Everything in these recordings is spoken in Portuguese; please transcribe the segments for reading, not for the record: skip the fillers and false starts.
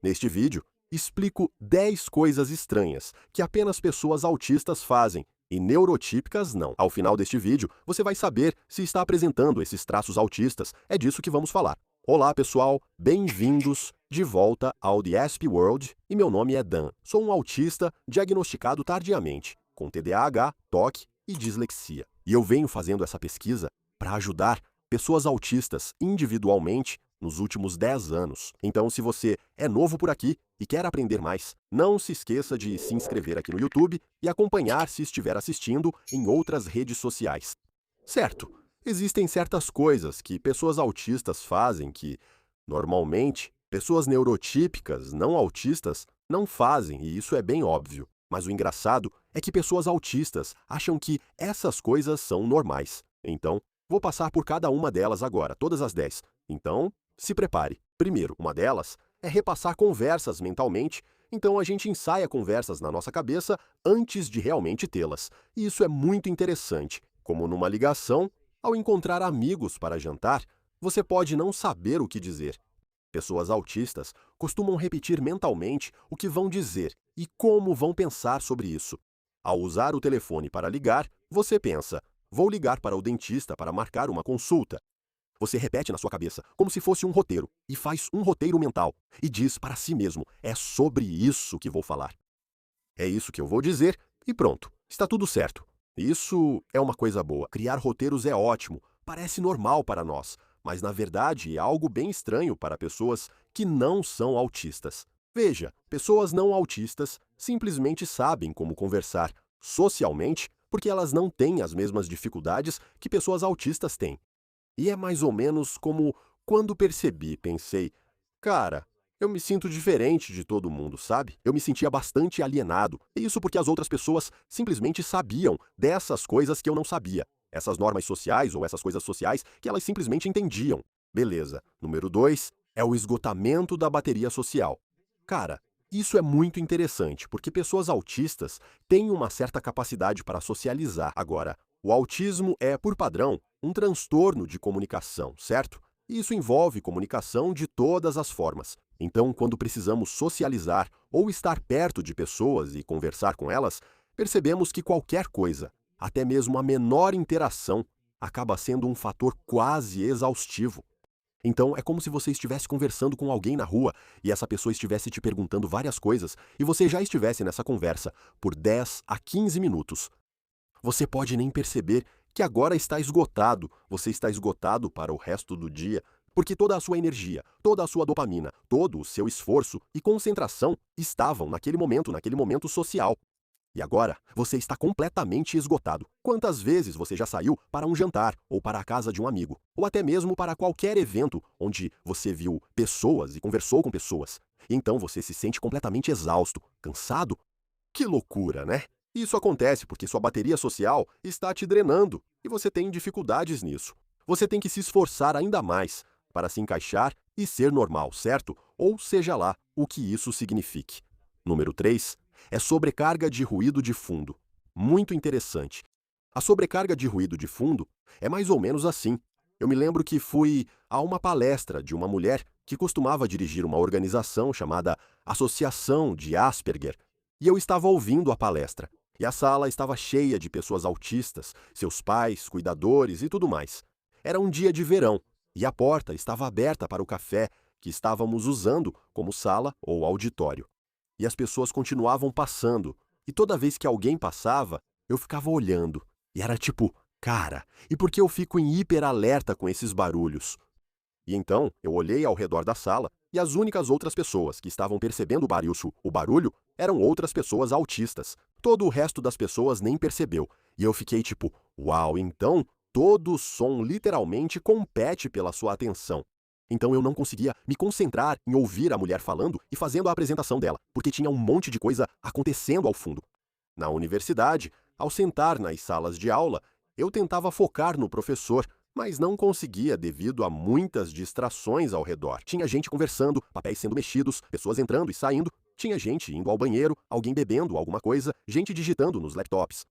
Neste vídeo, explico 10 coisas estranhas que apenas pessoas autistas fazem e neurotípicas não. Ao final deste vídeo, você vai saber se está apresentando esses traços autistas. É disso que vamos falar. Olá, pessoal! Bem-vindos de volta ao The Asp World e meu nome é Dan. Sou um autista diagnosticado tardiamente, com TDAH, TOC e dislexia. E eu venho fazendo essa pesquisa para ajudar pessoas autistas individualmente nos últimos 10 anos. Então, se você é novo por aqui e quer aprender mais, não se esqueça de se inscrever aqui no YouTube e acompanhar se estiver assistindo em outras redes sociais. Certo, existem certas coisas que pessoas autistas fazem que, normalmente, pessoas neurotípicas, não autistas, não fazem, e isso é bem óbvio. Mas o engraçado é que pessoas autistas acham que essas coisas são normais. Então, vou passar por cada uma delas agora, todas as 10. Então, se prepare. Primeiro, uma delas é repassar conversas mentalmente, então a gente ensaia conversas na nossa cabeça antes de realmente tê-las. E isso é muito interessante. Como numa ligação, ao encontrar amigos para jantar, você pode não saber o que dizer. Pessoas autistas costumam repetir mentalmente o que vão dizer e como vão pensar sobre isso. Ao usar o telefone para ligar, você pensa: vou ligar para o dentista para marcar uma consulta. Você repete na sua cabeça, como se fosse um roteiro, e faz um roteiro mental, e diz para si mesmo: é sobre isso que vou falar. É isso que eu vou dizer, e pronto, está tudo certo. Isso é uma coisa boa. Criar roteiros é ótimo, parece normal para nós, mas na verdade é algo bem estranho para pessoas que não são autistas. Veja, pessoas não autistas simplesmente sabem como conversar socialmente porque elas não têm as mesmas dificuldades que pessoas autistas têm. E é mais ou menos como quando pensei, cara, eu me sinto diferente de todo mundo, sabe? Eu me sentia bastante alienado. E isso porque as outras pessoas simplesmente sabiam dessas coisas que eu não sabia. Essas normas sociais ou essas coisas sociais que elas simplesmente entendiam. Beleza. Número 2 é o esgotamento da bateria social. Cara, isso é muito interessante, porque pessoas autistas têm uma certa capacidade para socializar. Agora, o autismo é, por padrão, um transtorno de comunicação, certo? E isso envolve comunicação de todas as formas. Então, quando precisamos socializar ou estar perto de pessoas e conversar com elas, percebemos que qualquer coisa, até mesmo a menor interação, acaba sendo um fator quase exaustivo. Então, é como se você estivesse conversando com alguém na rua e essa pessoa estivesse te perguntando várias coisas e você já estivesse nessa conversa por 10 a 15 minutos. Você pode nem perceber que agora está esgotado, você está esgotado para o resto do dia, porque toda a sua energia, toda a sua dopamina, todo o seu esforço e concentração estavam naquele momento social. E agora, você está completamente esgotado. Quantas vezes você já saiu para um jantar ou para a casa de um amigo, ou até mesmo para qualquer evento onde você viu pessoas e conversou com pessoas? E então você se sente completamente exausto, cansado? Que loucura, né? Isso acontece porque sua bateria social está te drenando e você tem dificuldades nisso. Você tem que se esforçar ainda mais para se encaixar e ser normal, certo? Ou seja lá o que isso signifique. Número 3 é sobrecarga de ruído de fundo. Muito interessante. A sobrecarga de ruído de fundo é mais ou menos assim. Eu me lembro que fui a uma palestra de uma mulher que costumava dirigir uma organização chamada Associação de Asperger, e eu estava ouvindo a palestra. E a sala estava cheia de pessoas autistas, seus pais, cuidadores e tudo mais. Era um dia de verão, e a porta estava aberta para o café que estávamos usando como sala ou auditório. E as pessoas continuavam passando, e toda vez que alguém passava, eu ficava olhando. E era tipo, cara, e por que eu fico em hiperalerta com esses barulhos? E então eu olhei ao redor da sala, e as únicas outras pessoas que estavam percebendo o barulho eram outras pessoas autistas. Todo o resto das pessoas nem percebeu. E eu fiquei tipo, uau, então todo o som literalmente compete pela sua atenção. Então eu não conseguia me concentrar em ouvir a mulher falando e fazendo a apresentação dela, porque tinha um monte de coisa acontecendo ao fundo. Na universidade, ao sentar nas salas de aula, eu tentava focar no professor, mas não conseguia devido a muitas distrações ao redor. Tinha gente conversando, papéis sendo mexidos, pessoas entrando e saindo, tinha gente indo ao banheiro, alguém bebendo alguma coisa, gente digitando nos laptops.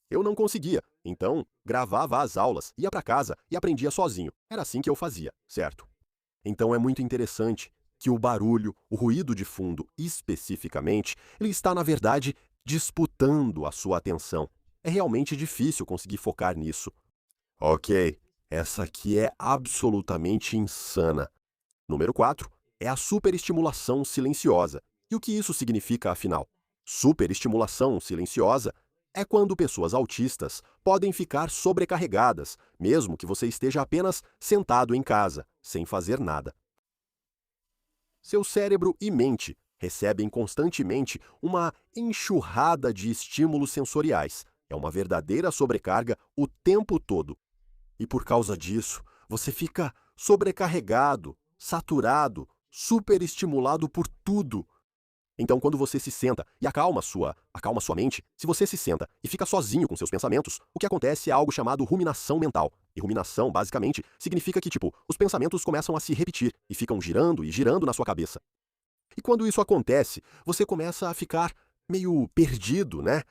Eu não conseguia, então gravava as aulas, ia para casa e aprendia sozinho. Era assim que eu fazia, certo? Então é muito interessante que o barulho, o ruído de fundo especificamente, ele está, na verdade, disputando a sua atenção. É realmente difícil conseguir focar nisso. Ok, essa aqui é absolutamente insana. Número 4 é a superestimulação silenciosa. E o que isso significa, afinal? Superestimulação silenciosa é quando pessoas autistas podem ficar sobrecarregadas, mesmo que você esteja apenas sentado em casa, sem fazer nada. Seu cérebro e mente recebem constantemente uma enxurrada de estímulos sensoriais. É uma verdadeira sobrecarga o tempo todo. E por causa disso, você fica sobrecarregado, saturado, superestimulado por tudo. Então, quando você se senta e acalma sua mente, se você se senta e fica sozinho com seus pensamentos, o que acontece é algo chamado ruminação mental. E ruminação, basicamente, significa que, os pensamentos começam a se repetir e ficam girando e girando na sua cabeça. E quando isso acontece, você começa a ficar meio perdido, né?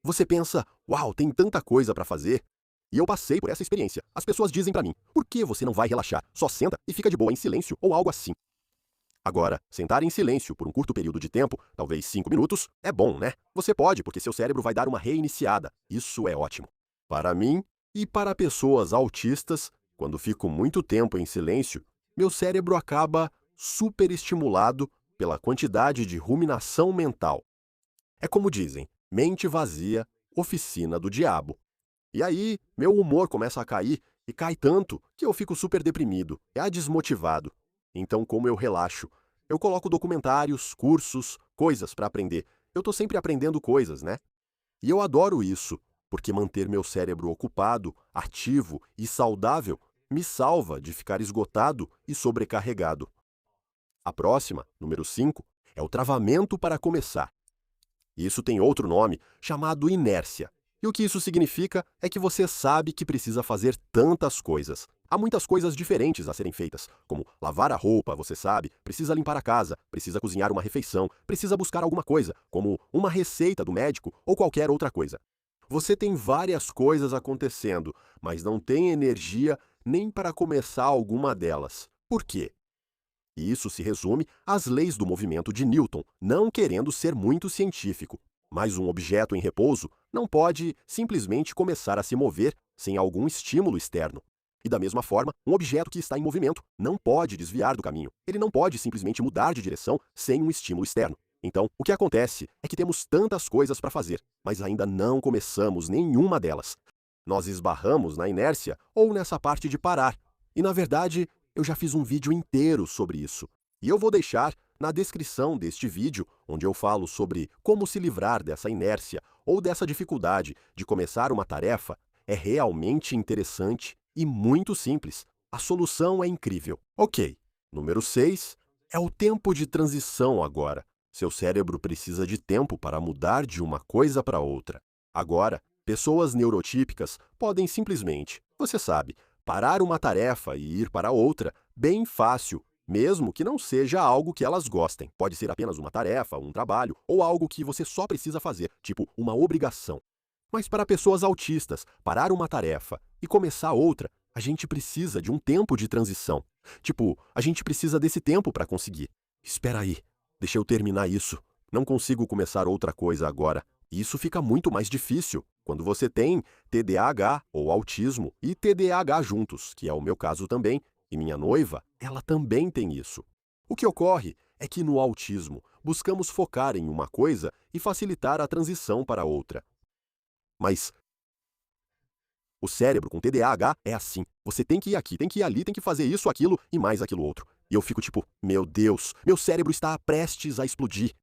Você pensa, uau, tem tanta coisa para fazer. E eu passei por essa experiência. As pessoas dizem para mim, por que você não vai relaxar? Só senta e fica de boa em silêncio ou algo assim. Agora, sentar em silêncio por um curto período de tempo, talvez 5 minutos, é bom, né? Você pode, porque seu cérebro vai dar uma reiniciada. Isso é ótimo. Para mim e para pessoas autistas, quando fico muito tempo em silêncio, meu cérebro acaba superestimulado pela quantidade de ruminação mental. É como dizem, mente vazia, oficina do diabo. E aí, meu humor começa a cair, e cai tanto que eu fico super deprimido, desmotivado. Então, como eu relaxo? Eu coloco documentários, cursos, coisas para aprender. Eu tô sempre aprendendo coisas, né? E eu adoro isso, porque manter meu cérebro ocupado, ativo e saudável me salva de ficar esgotado e sobrecarregado. A próxima, número 5, é o travamento para começar. Isso tem outro nome, chamado inércia. E o que isso significa é que você sabe que precisa fazer tantas coisas. Há muitas coisas diferentes a serem feitas, como lavar a roupa, você sabe, precisa limpar a casa, precisa cozinhar uma refeição, precisa buscar alguma coisa, como uma receita do médico ou qualquer outra coisa. Você tem várias coisas acontecendo, mas não tem energia nem para começar alguma delas. Por quê? E isso se resume às leis do movimento de Newton, não querendo ser muito científico. Mas um objeto em repouso não pode simplesmente começar a se mover sem algum estímulo externo. E da mesma forma, um objeto que está em movimento não pode desviar do caminho. Ele não pode simplesmente mudar de direção sem um estímulo externo. Então, o que acontece é que temos tantas coisas para fazer, mas ainda não começamos nenhuma delas. Nós esbarramos na inércia ou nessa parte de parar. E na verdade, eu já fiz um vídeo inteiro sobre isso. E eu vou deixar na descrição deste vídeo, onde eu falo sobre como se livrar dessa inércia ou dessa dificuldade de começar uma tarefa. É realmente interessante e muito simples. A solução é incrível. Ok, número 6 é o tempo de transição agora. Seu cérebro precisa de tempo para mudar de uma coisa para outra. Agora, pessoas neurotípicas podem simplesmente, você sabe, parar uma tarefa e ir para outra bem fácil, mesmo que não seja algo que elas gostem. Pode ser apenas uma tarefa, um trabalho ou algo que você só precisa fazer, tipo uma obrigação. Mas para pessoas autistas, parar uma tarefa e começar outra, a gente precisa de um tempo de transição. A gente precisa desse tempo para conseguir. Espera aí, deixa eu terminar isso. Não consigo começar outra coisa agora. Isso fica muito mais difícil quando você tem TDAH ou autismo e TDAH juntos, que é o meu caso também, e minha noiva, ela também tem isso. O que ocorre é que no autismo, buscamos focar em uma coisa e facilitar a transição para outra. Mas o cérebro com TDAH é assim. Você tem que ir aqui, tem que ir ali, tem que fazer isso, aquilo e mais aquilo outro. E eu fico meu Deus, meu cérebro está prestes a explodir.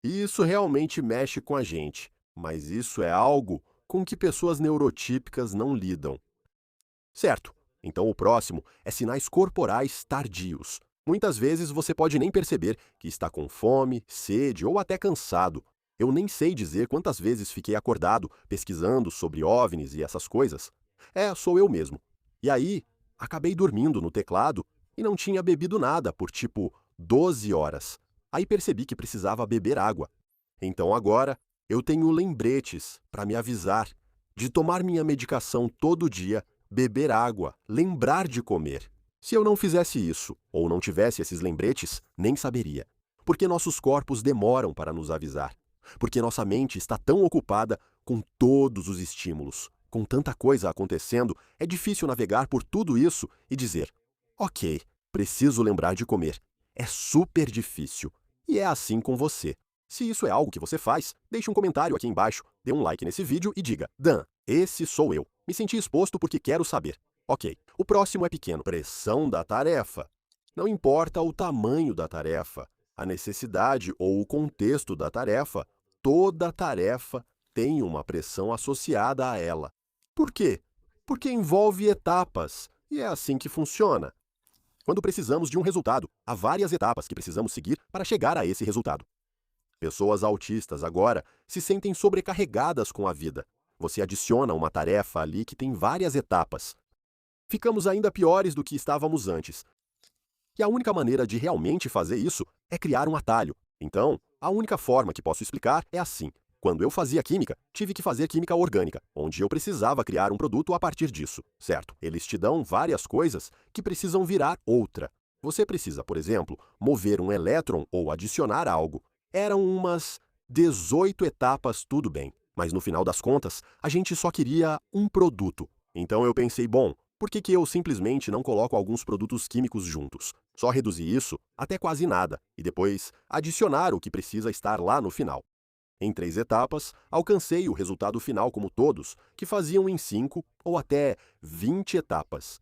E isso realmente mexe com a gente. Mas isso é algo com que pessoas neurotípicas não lidam. Certo. Então o próximo é sinais corporais tardios. Muitas vezes você pode nem perceber que está com fome, sede ou até cansado. Eu nem sei dizer quantas vezes fiquei acordado pesquisando sobre OVNIs e essas coisas. Sou eu mesmo. E aí, acabei dormindo no teclado e não tinha bebido nada por 12 horas. Aí percebi que precisava beber água. Então agora, eu tenho lembretes para me avisar de tomar minha medicação todo dia, beber água, lembrar de comer. Se eu não fizesse isso, ou não tivesse esses lembretes, nem saberia. Porque nossos corpos demoram para nos avisar. Porque nossa mente está tão ocupada com todos os estímulos, com tanta coisa acontecendo, é difícil navegar por tudo isso e dizer: ok, preciso lembrar de comer. É super difícil. E é assim com você. Se isso é algo que você faz, deixe um comentário aqui embaixo, dê um like nesse vídeo e diga: Dan, esse sou eu. Me senti exposto porque quero saber. Ok, o próximo é pequeno. Pressão da tarefa. Não importa o tamanho da tarefa, a necessidade ou o contexto da tarefa, toda tarefa tem uma pressão associada a ela. Por quê? Porque envolve etapas, e é assim que funciona. Quando precisamos de um resultado, há várias etapas que precisamos seguir para chegar a esse resultado. Pessoas autistas agora se sentem sobrecarregadas com a vida. Você adiciona uma tarefa ali que tem várias etapas. Ficamos ainda piores do que estávamos antes. E a única maneira de realmente fazer isso é criar um atalho. Então, a única forma que posso explicar é assim. Quando eu fazia química, tive que fazer química orgânica, onde eu precisava criar um produto a partir disso, certo? Eles te dão várias coisas que precisam virar outra. Você precisa, por exemplo, mover um elétron ou adicionar algo. Eram umas 18 etapas, tudo bem. Mas no final das contas, a gente só queria um produto. Então eu pensei, bom, por que eu simplesmente não coloco alguns produtos químicos juntos? Só reduzir isso até quase nada e depois adicionar o que precisa estar lá no final. Em 3 etapas, alcancei o resultado final como todos, que faziam em 5 ou até 20 etapas.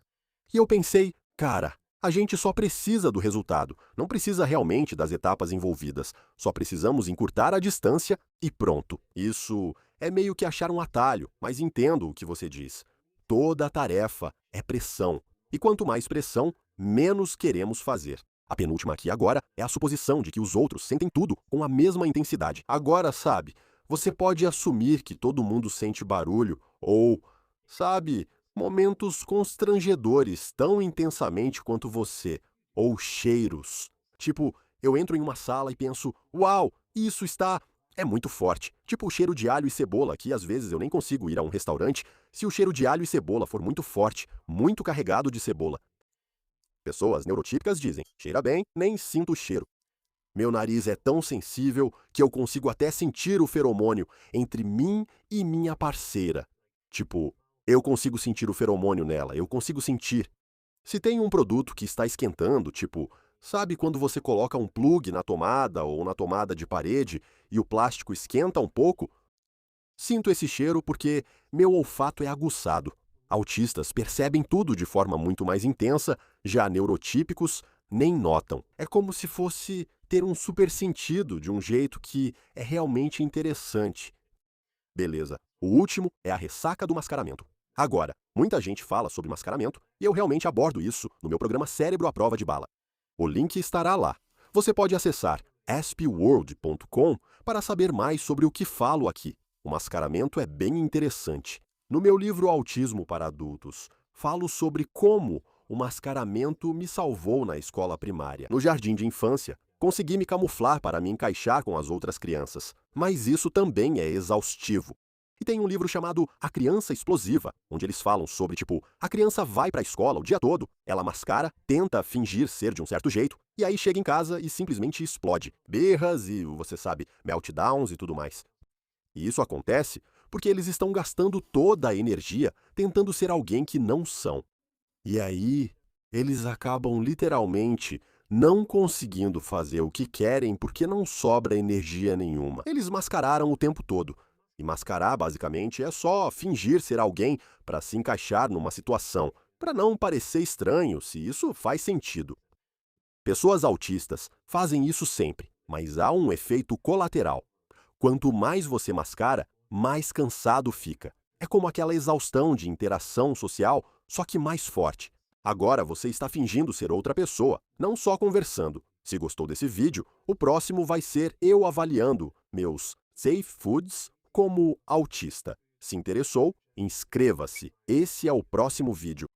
E eu pensei, cara, a gente só precisa do resultado, não precisa realmente das etapas envolvidas, só precisamos encurtar a distância e pronto. Isso é meio que achar um atalho, mas entendo o que você diz. Toda tarefa é pressão, e quanto mais pressão, menos queremos fazer. A penúltima aqui agora é a suposição de que os outros sentem tudo com a mesma intensidade. Agora, sabe, você pode assumir que todo mundo sente barulho ou, sabe, momentos constrangedores tão intensamente quanto você, ou cheiros. Tipo, eu entro em uma sala e penso, uau, isso está... É muito forte. Tipo o cheiro de alho e cebola, que às vezes eu nem consigo ir a um restaurante se o cheiro de alho e cebola for muito forte, muito carregado de cebola. Pessoas neurotípicas dizem, cheira bem, nem sinto o cheiro. Meu nariz é tão sensível que eu consigo até sentir o feromônio entre mim e minha parceira. Tipo, eu consigo sentir o feromônio nela, eu consigo sentir. Se tem um produto que está esquentando, tipo, sabe quando você coloca um plug na tomada ou na tomada de parede e o plástico esquenta um pouco? Sinto esse cheiro porque meu olfato é aguçado. Autistas percebem tudo de forma muito mais intensa, já neurotípicos nem notam. É como se fosse ter um super sentido de um jeito que é realmente interessante. Beleza, o último é a ressaca do mascaramento. Agora, muita gente fala sobre mascaramento e eu realmente abordo isso no meu programa Cérebro à Prova de Bala. O link estará lá. Você pode acessar aspworld.com para saber mais sobre o que falo aqui. O mascaramento é bem interessante. No meu livro Autismo para Adultos, falo sobre como o mascaramento me salvou na escola primária. No jardim de infância, consegui me camuflar para me encaixar com as outras crianças, mas isso também é exaustivo. E tem um livro chamado A Criança Explosiva, onde eles falam sobre, tipo, a criança vai para a escola o dia todo, ela mascara, tenta fingir ser de um certo jeito, e aí chega em casa e simplesmente explode. Berras e, você sabe, meltdowns e tudo mais. E isso acontece porque eles estão gastando toda a energia tentando ser alguém que não são. E aí, eles acabam literalmente não conseguindo fazer o que querem porque não sobra energia nenhuma. Eles mascararam o tempo todo. E mascarar, basicamente, é só fingir ser alguém para se encaixar numa situação, para não parecer estranho, se isso faz sentido. Pessoas autistas fazem isso sempre, mas há um efeito colateral. Quanto mais você mascara, mais cansado fica. É como aquela exaustão de interação social, só que mais forte. Agora você está fingindo ser outra pessoa, não só conversando. Se gostou desse vídeo, o próximo vai ser eu avaliando meus safe foods como autista. Se interessou, inscreva-se. Esse é o próximo vídeo.